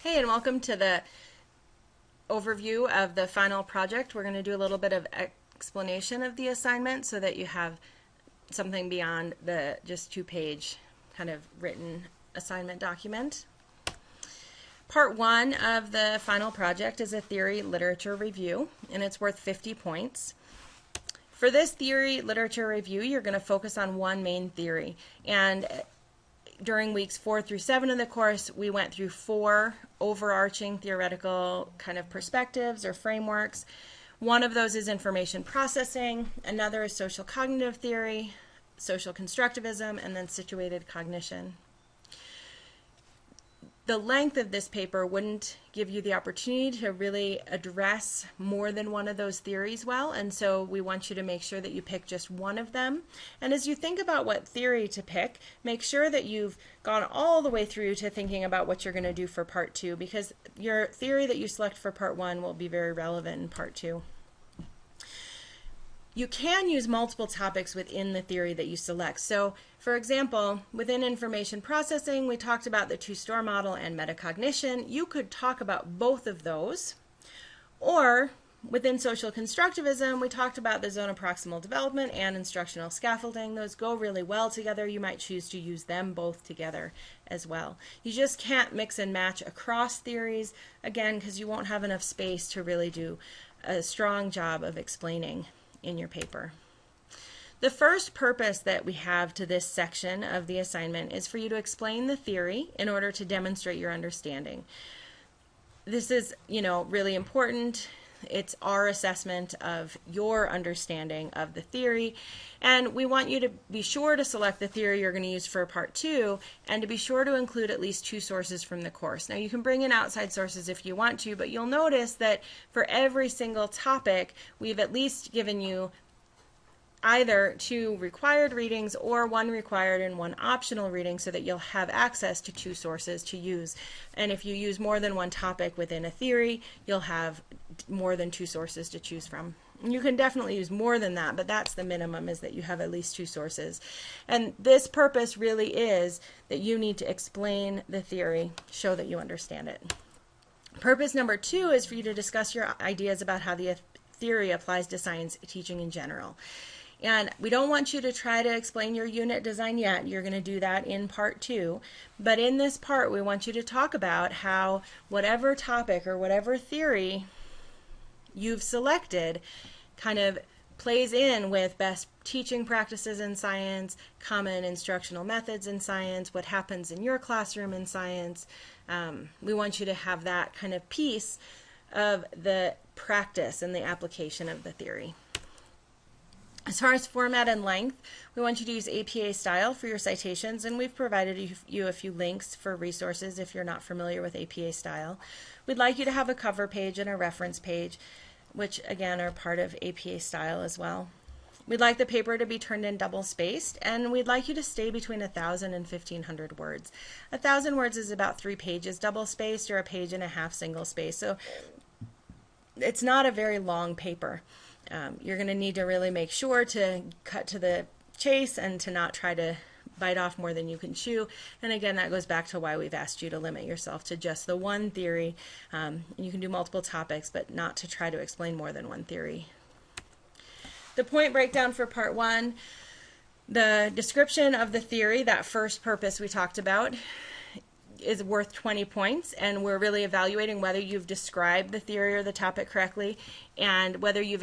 Hey, and welcome to the overview of the final project. We're going to do a little bit of explanation of the assignment so that you have something beyond the just two-page kind of written assignment document. Part one of the final project is a theory literature review, and it's worth 50 points. For this theory literature review, you're going to focus on one main theory, and during weeks 4 through 7 of the course, we went through 4 overarching theoretical kind of perspectives or frameworks. One of those is information processing, another is social cognitive theory, social constructivism, and then situated cognition. The length of this paper wouldn't give you the opportunity to really address more than one of those theories well, and so we want you to make sure that you pick just one of them. And as you think about what theory to pick, make sure that you've gone all the way through to thinking about what you're going to do for part 2, because your theory that you select for part 1 will be very relevant in part 2. You can use multiple topics within the theory that you select. So, for example, within information processing, we talked about the two-store model and metacognition. You could talk about both of those. Or within social constructivism, we talked about the zone of proximal development and instructional scaffolding. Those go really well together. You might choose to use them both together as well. You just can't mix and match across theories, again, because you won't have enough space to really do a strong job of explaining in your paper. The first purpose that we have to this section of the assignment is for you to explain the theory in order to demonstrate your understanding. This is, really important. It's our assessment of your understanding of the theory, and we want you to be sure to select the theory you're going to use for part 2 and to be sure to include at least 2 sources from the course. Now, you can bring in outside sources if you want to, but you'll notice that for every single topic, we've at least given you either 2 required readings or 1 required and 1 optional reading so that you'll have access to 2 sources to use. And if you use more than 1 topic within a theory, you'll have more than 2 sources to choose from. You can definitely use more than that, but that's the minimum, is that you have at least 2 sources. And this purpose really is that you need to explain the theory, show that you understand it. Purpose number 2 is for you to discuss your ideas about how the theory applies to science teaching in general. And we don't want you to try to explain your unit design yet. You're going to do that in part 2. But in this part, we want you to talk about how whatever topic or whatever theory you've selected kind of plays in with best teaching practices in science, common instructional methods in science, what happens in your classroom in science. We want you to have that kind of piece of the practice and the application of the theory. As far as format and length, we want you to use APA style for your citations, and we've provided you a few links for resources if you're not familiar with APA style. We'd like you to have a cover page and a reference page, which again are part of APA style as well. We'd like the paper to be turned in double-spaced, and we'd like you to stay between 1,000 and 1,500 words. 1,000 words is about 3 pages double-spaced, or a page and a half single-spaced, so it's not a very long paper. You're going to need to really make sure to cut to the chase and to not try to bite off more than you can chew. And again, that goes back to why we've asked you to limit yourself to just the one theory. You can do multiple topics, but not to try to explain more than one theory. The point breakdown for part 1, the description of the theory, that first purpose we talked about, is worth 20 points, and we're really evaluating whether you've described the theory or the topic correctly, and whether you've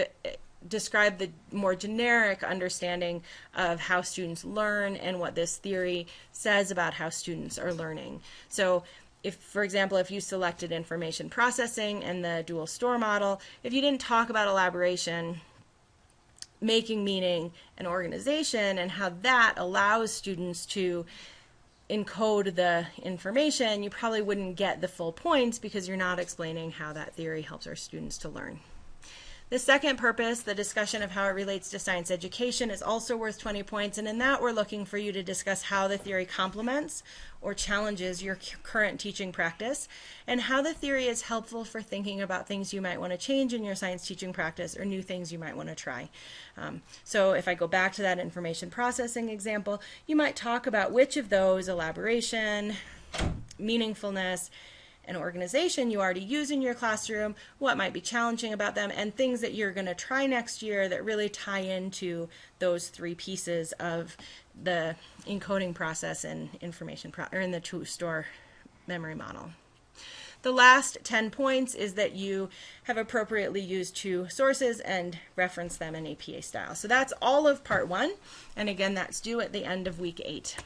described the more generic understanding of how students learn and what this theory says about how students are learning. So if, for example, if you selected information processing and the dual store model, if you didn't talk about elaboration, making meaning, and organization, and how that allows students to encode the information, you probably wouldn't get the full points because you're not explaining how that theory helps our students to learn. The second purpose, the discussion of how it relates to science education, is also worth 20 points, and in that we're looking for you to discuss how the theory complements or challenges your current teaching practice, and how the theory is helpful for thinking about things you might want to change in your science teaching practice or new things you might want to try. So if I go back to that information processing example, you might talk about which of those, elaboration, meaningfulness, an organization you already use in your classroom, what might be challenging about them, and things that you're going to try next year that really tie into those three pieces of the encoding process and information or in the two-store memory model. The last 10 points is that you have appropriately used two sources and reference them in APA style. So that's all of part 1, and again, that's due at the end of week 8.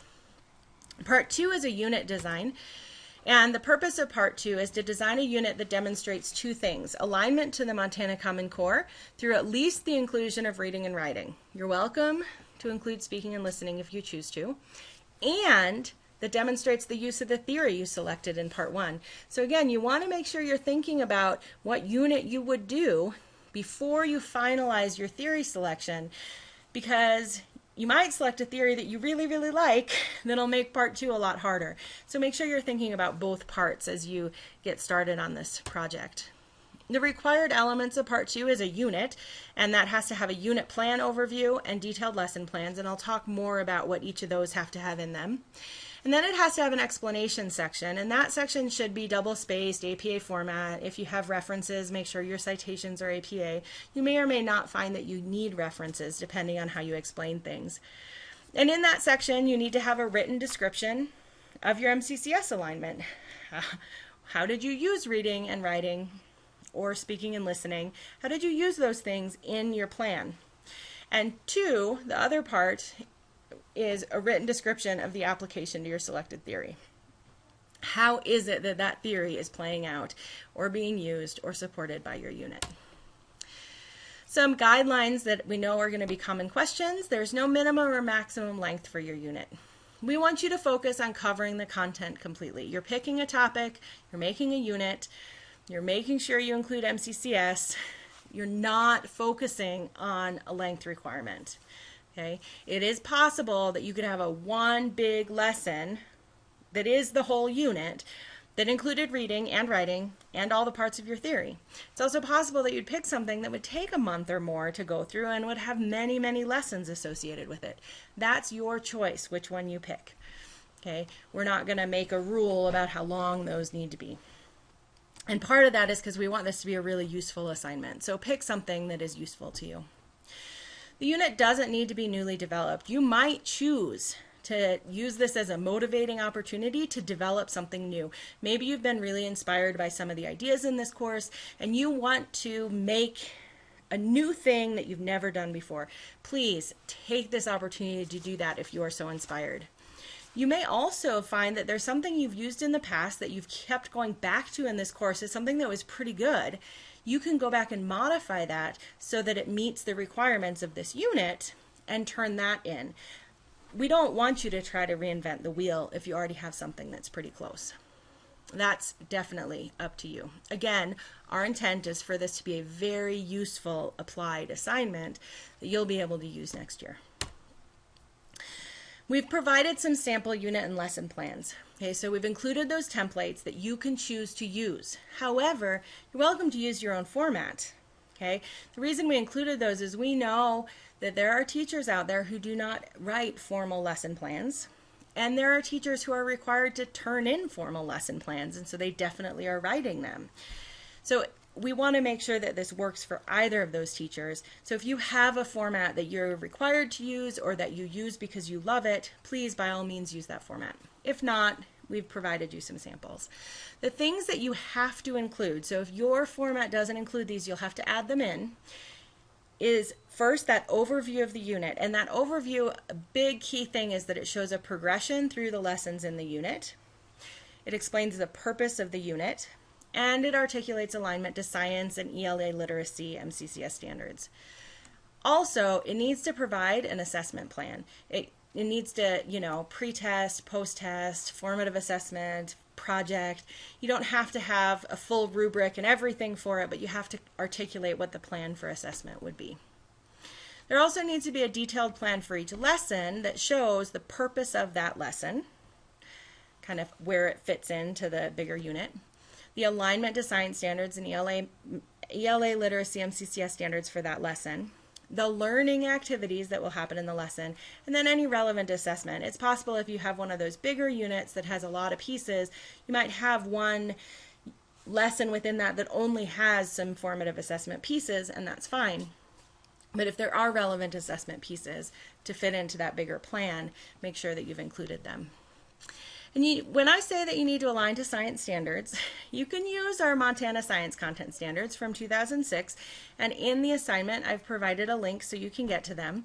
Part 2 is a unit design, and the purpose of part 2 is to design a unit that demonstrates two things: alignment to the Montana Common Core through at least the inclusion of reading and writing. You're welcome to include speaking and listening if you choose to, and that demonstrates the use of the theory you selected in part 1. So again, you want to make sure you're thinking about what unit you would do before you finalize your theory selection, because you might select a theory that you really, really like that'll make part 2 a lot harder. So make sure you're thinking about both parts as you get started on this project. The required elements of part 2 is a unit, and that has to have a unit plan overview and detailed lesson plans, and I'll talk more about what each of those have to have in them. And then it has to have an explanation section, and that section should be double-spaced, APA format. If you have references, make sure your citations are APA. You may or may not find that you need references depending on how you explain things. And in that section, you need to have a written description of your MCCS alignment. How did you use reading and writing or speaking and listening? How did you use those things in your plan? And 2, the other part, is a written description of the application to your selected theory. How is it that that theory is playing out or being used or supported by your unit? Some guidelines that we know are going to be common questions. There's no minimum or maximum length for your unit. We want you to focus on covering the content completely. You're picking a topic, you're making a unit, you're making sure you include MCCS. You're not focusing on a length requirement. Okay? It is possible that you could have one big lesson that is the whole unit that included reading and writing and all the parts of your theory. It's also possible that you'd pick something that would take a month or more to go through and would have many, many lessons associated with it. That's your choice, which one you pick. Okay? We're not going to make a rule about how long those need to be. And part of that is because we want this to be a really useful assignment. So pick something that is useful to you. The unit doesn't need to be newly developed. You might choose to use this as a motivating opportunity to develop something new. Maybe you've been really inspired by some of the ideas in this course and you want to make a new thing that you've never done before. Please take this opportunity to do that if you are so inspired. You may also find that there's something you've used in the past that you've kept going back to in this course as something that was pretty good. You can go back and modify that so that it meets the requirements of this unit and turn that in. We don't want you to try to reinvent the wheel if you already have something that's pretty close. That's definitely up to you. Again, our intent is for this to be a very useful applied assignment that you'll be able to use next year. We've provided some sample unit and lesson plans. Okay, so we've included those templates that you can choose to use. However, you're welcome to use your own format. Okay, the reason we included those is we know that there are teachers out there who do not write formal lesson plans, and there are teachers who are required to turn in formal lesson plans, and so they definitely are writing them. So we want to make sure that this works for either of those teachers. So if you have a format that you're required to use or that you use because you love it, please by all means use that format. If not, we've provided you some samples. The things that you have to include, so if your format doesn't include these, you'll have to add them in, is first that overview of the unit. And that overview, a big key thing is that it shows a progression through the lessons in the unit. It explains the purpose of the unit, and it articulates alignment to science and ELA literacy MCCS standards. Also, it needs to provide an assessment plan. It needs to, pre-test, post-test, formative assessment, project. You don't have to have a full rubric and everything for it, but you have to articulate what the plan for assessment would be. There also needs to be a detailed plan for each lesson that shows the purpose of that lesson, kind of where it fits into the bigger unit, the alignment to science standards and ELA literacy MCCS standards for that lesson, the learning activities that will happen in the lesson, and then any relevant assessment. It's possible if you have one of those bigger units that has a lot of pieces, you might have one lesson within that that only has some formative assessment pieces, and that's fine. But if there are relevant assessment pieces to fit into that bigger plan, make sure that you've included them. And when I say that you need to align to science standards, you can use our Montana Science Content Standards from 2006, and in the assignment I've provided a link so you can get to them.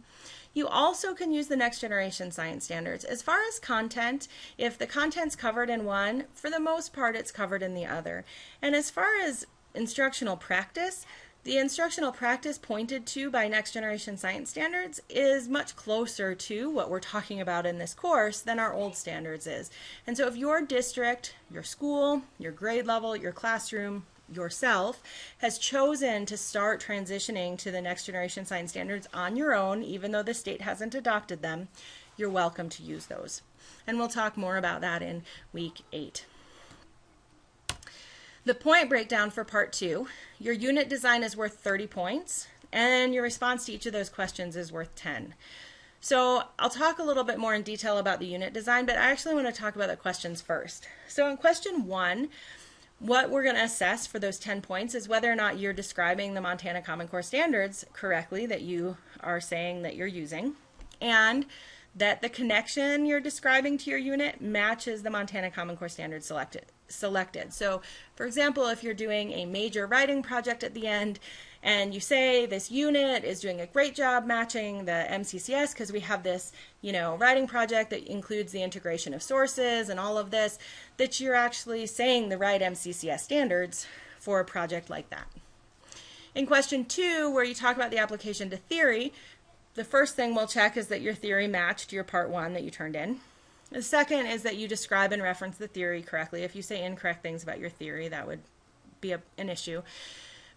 You also can use the Next Generation Science Standards. As far as content, if the content's covered in one, for the most part it's covered in the other. And as far as instructional practice, the instructional practice pointed to by Next Generation Science Standards is much closer to what we're talking about in this course than our old standards is. And so if your district, your school, your grade level, your classroom, yourself has chosen to start transitioning to the Next Generation Science Standards on your own, even though the state hasn't adopted them, you're welcome to use those. And we'll talk more about that in week 8. The point breakdown for part 2, your unit design is worth 30 points, and your response to each of those questions is worth 10. So I'll talk a little bit more in detail about the unit design, but I actually want to talk about the questions first. So in question 1, what we're going to assess for those 10 points is whether or not you're describing the Montana Common Core standards correctly that you are saying that you're using, and that the connection you're describing to your unit matches the Montana Common Core standards selected. So, for example, if you're doing a major writing project at the end and you say this unit is doing a great job matching the MCCS because we have this, writing project that includes the integration of sources and all of this, that you're actually saying the right MCCS standards for a project like that. In question 2, where you talk about the application to theory, the first thing we'll check is that your theory matched your part 1 that you turned in. The second is that you describe and reference the theory correctly. If you say incorrect things about your theory, that would be an issue.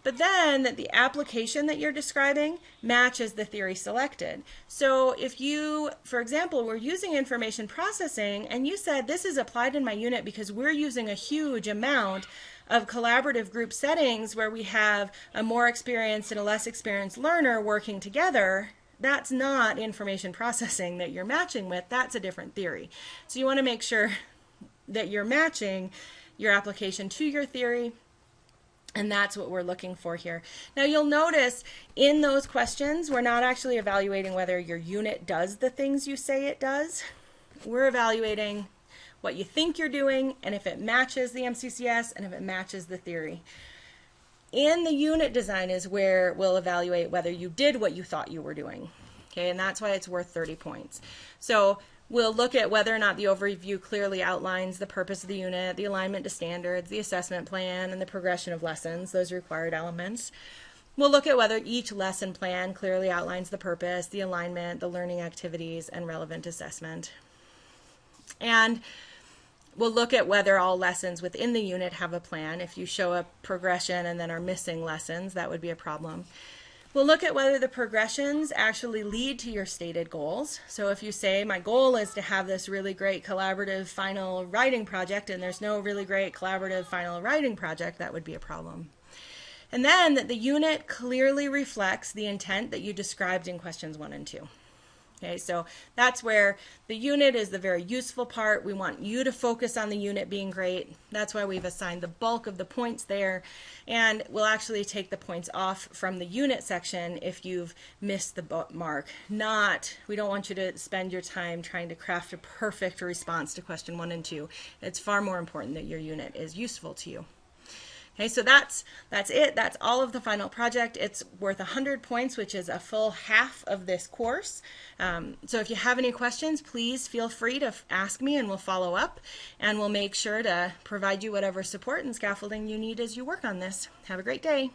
But then that the application that you're describing matches the theory selected. So if you, for example, were using information processing and you said this is applied in my unit because we're using a huge amount of collaborative group settings where we have a more experienced and a less experienced learner working together, that's not information processing that you're matching with. That's a different theory. So you want to make sure that you're matching your application to your theory, and that's what we're looking for here. Now you'll notice in those questions, we're not actually evaluating whether your unit does the things you say it does. We're evaluating what you think you're doing and if it matches the MCCS and if it matches the theory. In the unit design is where we'll evaluate whether you did what you thought you were doing. Okay, and that's why it's worth 30 points. So we'll look at whether or not the overview clearly outlines the purpose of the unit, the alignment to standards, the assessment plan, and the progression of lessons, those required elements. We'll look at whether each lesson plan clearly outlines the purpose, the alignment, the learning activities, and relevant assessment. And we'll look at whether all lessons within the unit have a plan. If you show a progression and then are missing lessons, that would be a problem. We'll look at whether the progressions actually lead to your stated goals. So if you say, my goal is to have this really great collaborative final writing project, and there's no really great collaborative final writing project, that would be a problem. And then that the unit clearly reflects the intent that you described in questions 1 and 2. Okay, so that's where the unit is the very useful part. We want you to focus on the unit being great. That's why we've assigned the bulk of the points there. And we'll actually take the points off from the unit section if you've missed the mark. We don't want you to spend your time trying to craft a perfect response to question 1 and 2. It's far more important that your unit is useful to you. Okay, so that's it. That's all of the final project. It's worth 100 points, which is a full half of this course. So if you have any questions, please feel free to ask me and we'll follow up. And we'll make sure to provide you whatever support and scaffolding you need as you work on this. Have a great day.